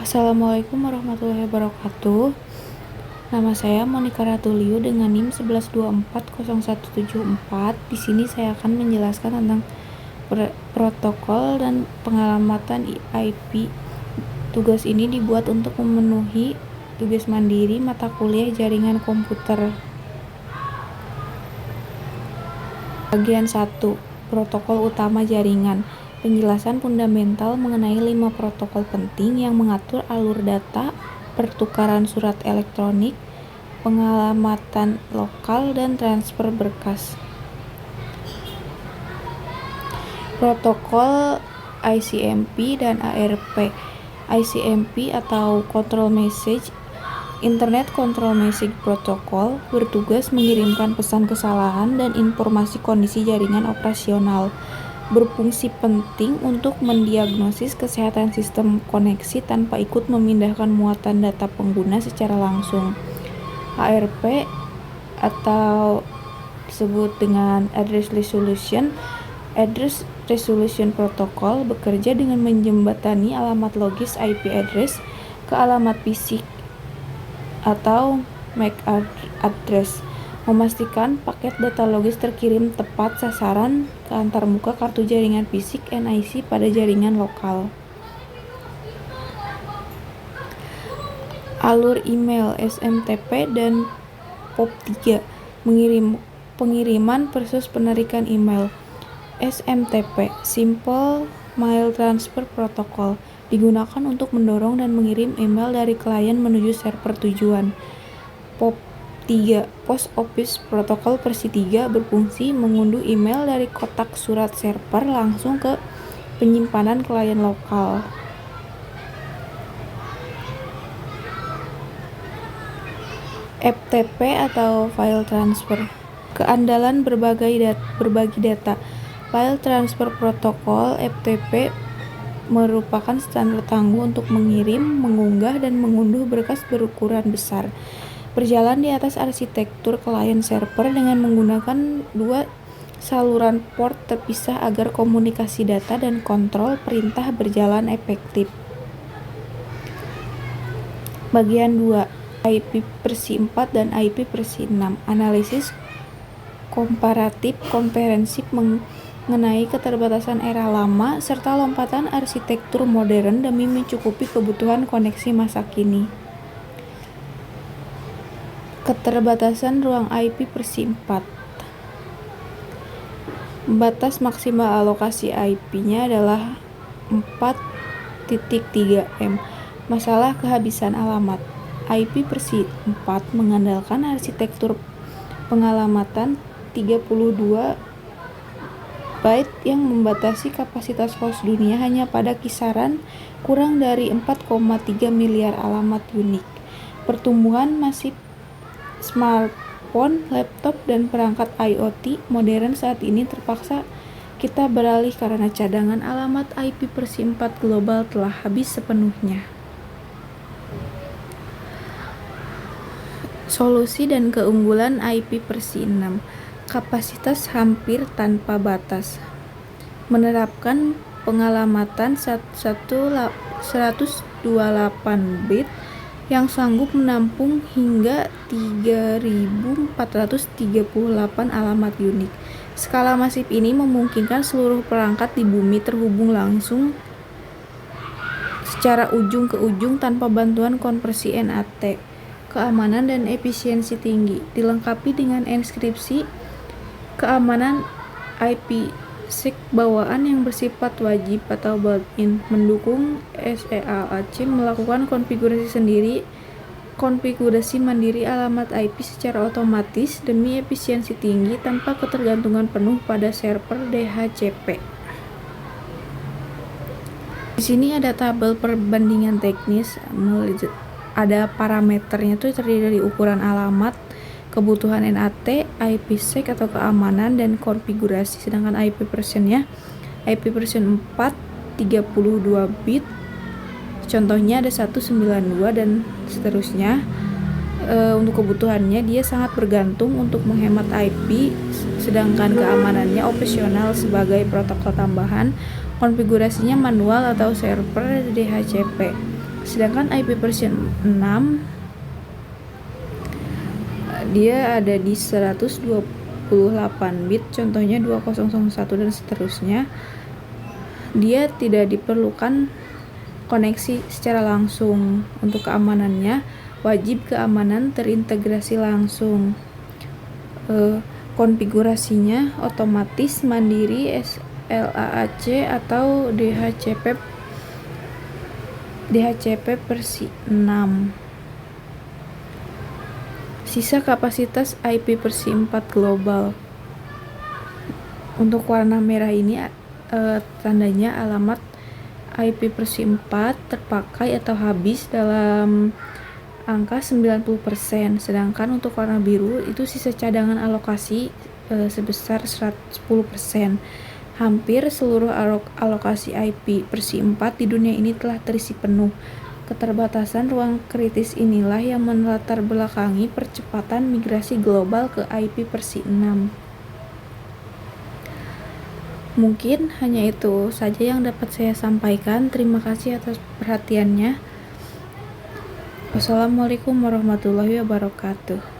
Assalamualaikum warahmatullahi wabarakatuh. Nama saya Monica Ratuliu dengan NIM 11240174. Di sini saya akan menjelaskan tentang protokol dan pengalamatan IP. Tugas ini dibuat untuk memenuhi tugas mandiri mata kuliah jaringan komputer. Bagian 1. Protokol utama jaringan. Penjelasan fundamental mengenai 5 protokol penting yang mengatur alur data, pertukaran surat elektronik, pengalamatan lokal, dan transfer berkas. Protokol ICMP dan ARP. ICMP atau Control Message Internet Control Message Protocol bertugas mengirimkan pesan kesalahan dan informasi kondisi jaringan operasional. Berfungsi penting untuk mendiagnosis kesehatan sistem koneksi tanpa ikut memindahkan muatan data pengguna secara langsung. ARP atau disebut dengan Address Resolution Protocol bekerja dengan menjembatani alamat logis IP address ke alamat fisik atau MAC address, memastikan paket data logis terkirim tepat sasaran ke antarmuka kartu jaringan fisik NIC pada jaringan lokal. Alur email SMTP dan POP3 pengiriman versus penarikan email. SMTP Simple Mail Transfer Protocol digunakan untuk mendorong dan mengirim email dari klien menuju server tujuan. POP3 Post Office Protocol versi 3 berfungsi mengunduh email dari kotak surat server langsung ke penyimpanan klien lokal. FTP atau File Transfer. Keandalan berbagi data. File Transfer Protocol FTP merupakan standar tangguh untuk mengirim, mengunggah, dan mengunduh berkas berukuran besar. Berjalan di atas arsitektur klien server dengan menggunakan 2 saluran port terpisah agar komunikasi data dan kontrol perintah berjalan efektif. Bagian 2. IP versi 4 dan IP versi 6. Analisis komparatif komprehensif mengenai keterbatasan era lama serta lompatan arsitektur modern demi mencukupi kebutuhan koneksi masa kini. Keterbatasan ruang IP versi 4. Batas maksimal alokasi IP-nya adalah 4.3 M. Masalah kehabisan alamat. IP versi 4 mengandalkan arsitektur pengalamatan 32 byte yang membatasi kapasitas host dunia hanya pada kisaran kurang dari 4,3 miliar alamat unik. Pertumbuhan masif smartphone, laptop, dan perangkat IoT modern saat ini terpaksa kita beralih karena cadangan alamat IP versi 4 global telah habis sepenuhnya. Solusi dan keunggulan IP versi 6. Kapasitas hampir tanpa batas. Menerapkan pengalamatan 128 bit yang sanggup menampung hingga 3.438 alamat unik. Skala masif ini memungkinkan seluruh perangkat di bumi terhubung langsung secara ujung ke ujung tanpa bantuan konversi NAT. Keamanan dan efisiensi tinggi, dilengkapi dengan enskripsi keamanan IPsec bawaan yang bersifat wajib atau built-in, mendukung SEALC melakukan konfigurasi mandiri alamat IP secara otomatis demi efisiensi tinggi tanpa ketergantungan penuh pada server DHCP. Di sini ada tabel perbandingan teknis, ada parameternya tuh terdiri dari ukuran alamat, kebutuhan NAT, IPsec atau keamanan, dan konfigurasi. Sedangkan IP versionnya IP version 4 32 bit, contohnya ada 192 dan seterusnya. Untuk kebutuhannya dia sangat bergantung untuk menghemat IP, sedangkan keamanannya opsional sebagai protokol tambahan. Konfigurasinya manual atau server DHCP. Sedangkan IP version 6 dia ada di 128 bit, contohnya 2001 dan seterusnya. Dia tidak diperlukan koneksi secara langsung. Untuk keamanannya, wajib keamanan terintegrasi langsung. Konfigurasinya otomatis, mandiri, SLAAC atau DHCP versi 6. Sisa kapasitas IP versi 4 global. Untuk warna merah ini tandanya alamat IP versi 4 terpakai atau habis dalam angka 90%, sedangkan untuk warna biru itu sisa cadangan alokasi sebesar 110%. Hampir seluruh alokasi IP versi 4 di dunia ini telah terisi penuh. Keterbatasan ruang kritis inilah yang melatar belakangi percepatan migrasi global ke IP versi 6. Mungkin hanya itu saja yang dapat saya sampaikan. Terima kasih atas perhatiannya. Wassalamualaikum warahmatullahi wabarakatuh.